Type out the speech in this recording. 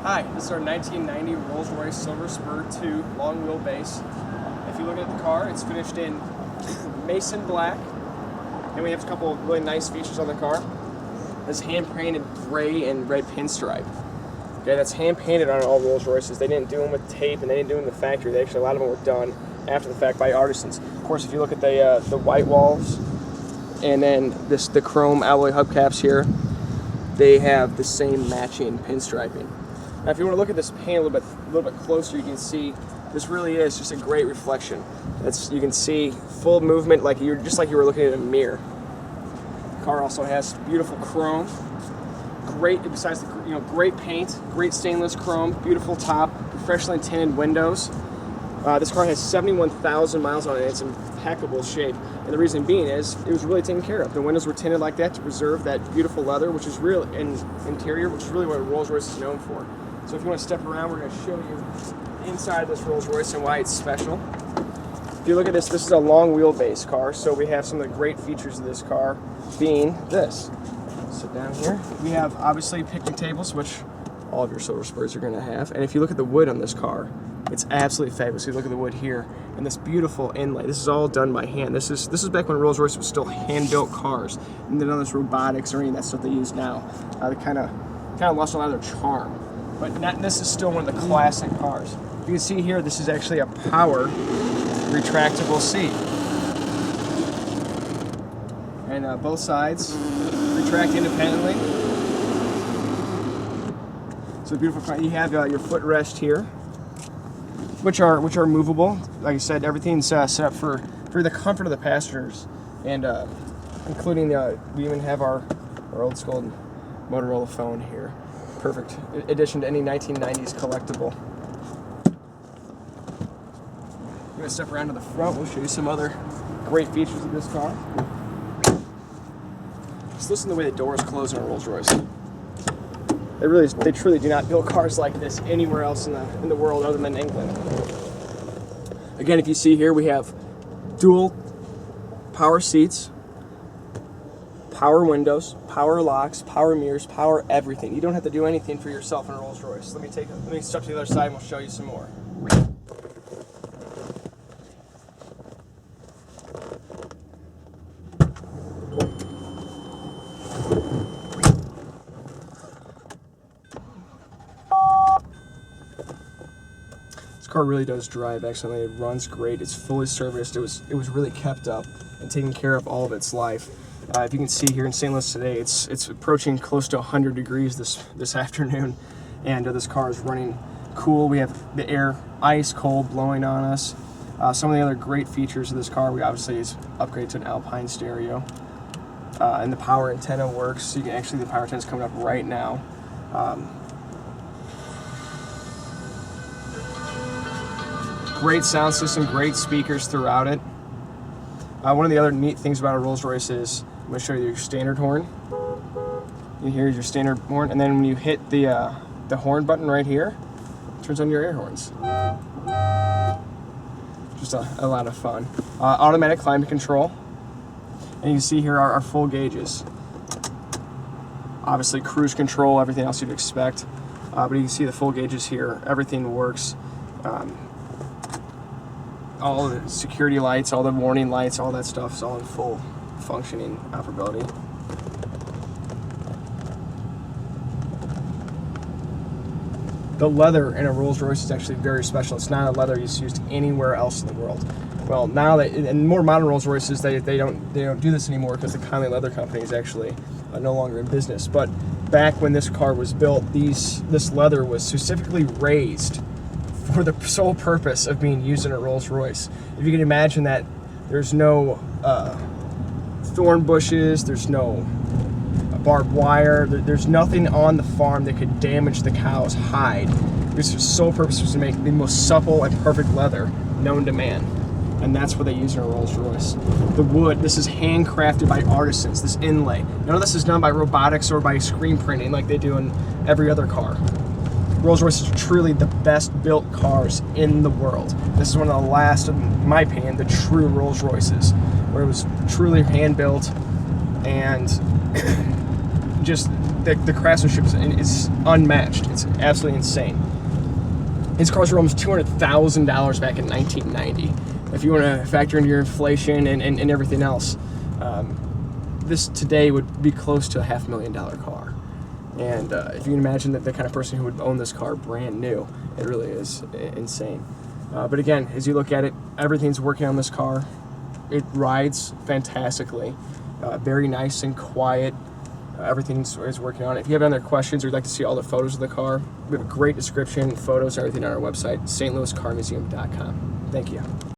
Hi, this is our 1990 Rolls-Royce Silver Spur 2 long wheelbase. If you look at the car, it's finished in mason black, and we have a couple of really nice features on the car. This hand-painted gray and red pinstripe. Okay, that's hand-painted on all Rolls-Royces. They didn't do them with tape, and they didn't do them in the factory. They actually, a lot of them were done after the fact by artisans. Of course, if you look at the white walls, and then the chrome alloy hubcaps here, they have the same matching pinstriping. Now, if you want to look at this paint a little bit closer, you can see this really is just a great reflection. You can see full movement, just like you were looking at a mirror. The car also has beautiful chrome. Great, besides the great paint, great stainless chrome, beautiful top, freshly tinted windows. This car has 71,000 miles on it. It's in impeccable shape, and the reason being is it was really taken care of. The windows were tinted like that to preserve that beautiful leather, which is real interior, which is really what Rolls-Royce is known for. So if you want to step around, we're going to show you inside this Rolls-Royce and why it's special. If you look at this is a long wheelbase car, so we have some of the great features of this car being this. Sit down here. We have obviously picnic tables, which all of your Silver Spurs are going to have. And if you look at the wood on this car, it's absolutely fabulous. You look at the wood here, and this beautiful inlay. This is all done by hand. This is back when Rolls-Royce was still hand-built cars, and none of this robotics or any of that stuff they use now. They kind of lost a lot of their charm. But this is still one of the classic cars. You can see here, this is actually a power retractable seat, and both sides retract independently. So beautiful car. You have your footrest here, which are movable. Like I said, everything's set up for the comfort of the passengers, and including we even have our old school Motorola phone here. Perfect addition to any 1990s collectible. I'm going to step around to the front. We'll show you some other great features of this car. Just listen to the way the doors close in a Rolls-Royce. They truly do not build cars like this anywhere else in the world other than England. Again, if you see here, we have dual power seats, power windows, power locks, power mirrors, power everything. You don't have to do anything for yourself in a Rolls-Royce. Let me step to the other side and we'll show you some more. This car really does drive excellently. It runs great. It's fully serviced. It was really kept up and taken care of all of its life. If you can see here in St. Louis today, it's approaching close to 100 degrees this afternoon, and this car is running cool. We have the air ice cold blowing on us. Some of the other great features of this car, we obviously is upgraded to an Alpine stereo, and the power antenna works. So you can actually, the power antenna is coming up right now. Great sound system, great speakers throughout it. One of the other neat things about a Rolls-Royce is, I'm going to show you your standard horn. Here's your standard horn, and then when you hit the horn button right here, it turns on your air horns. Just a lot of fun. Automatic climate control, and you can see here our full gauges. Obviously cruise control, everything else you'd expect, but you can see the full gauges here. Everything works. All the security lights, all the warning lights, all that stuff is all in full functioning operability. The leather in a Rolls-Royce is actually very special. It's not a leather used anywhere else in the world. Well, now that in more modern Rolls-Royces, they don't do this anymore because the Conley Leather Company is actually no longer in business. But back when this car was built, this leather was specifically raised for the sole purpose of being used in a Rolls-Royce. If you can imagine that, there's no thorn bushes, there's no barbed wire, there's nothing on the farm that could damage the cow's hide. This sole purpose was to make the most supple and perfect leather known to man. And that's what they use in a Rolls-Royce. The wood, this is handcrafted by artisans, this inlay. None of this is done by robotics or by screen printing like they do in every other car. Rolls-Royce is truly the best built cars in the world. This is one of the last, in my opinion, the true Rolls-Royces, where it was truly hand built and just the craftsmanship is unmatched. It's absolutely insane. His cars were almost $200,000 back in 1990. If you want to factor into your inflation and everything else, this today would be close to a $500,000 car. And if you can imagine that the kind of person who would own this car brand new, it really is insane. But again, as you look at it, everything's working on this car. It rides fantastically, very nice and quiet. Everything is working on it. If you have any other questions or you'd like to see all the photos of the car, we have a great description, photos, everything on our website, stlouiscarmuseum.com. Thank you.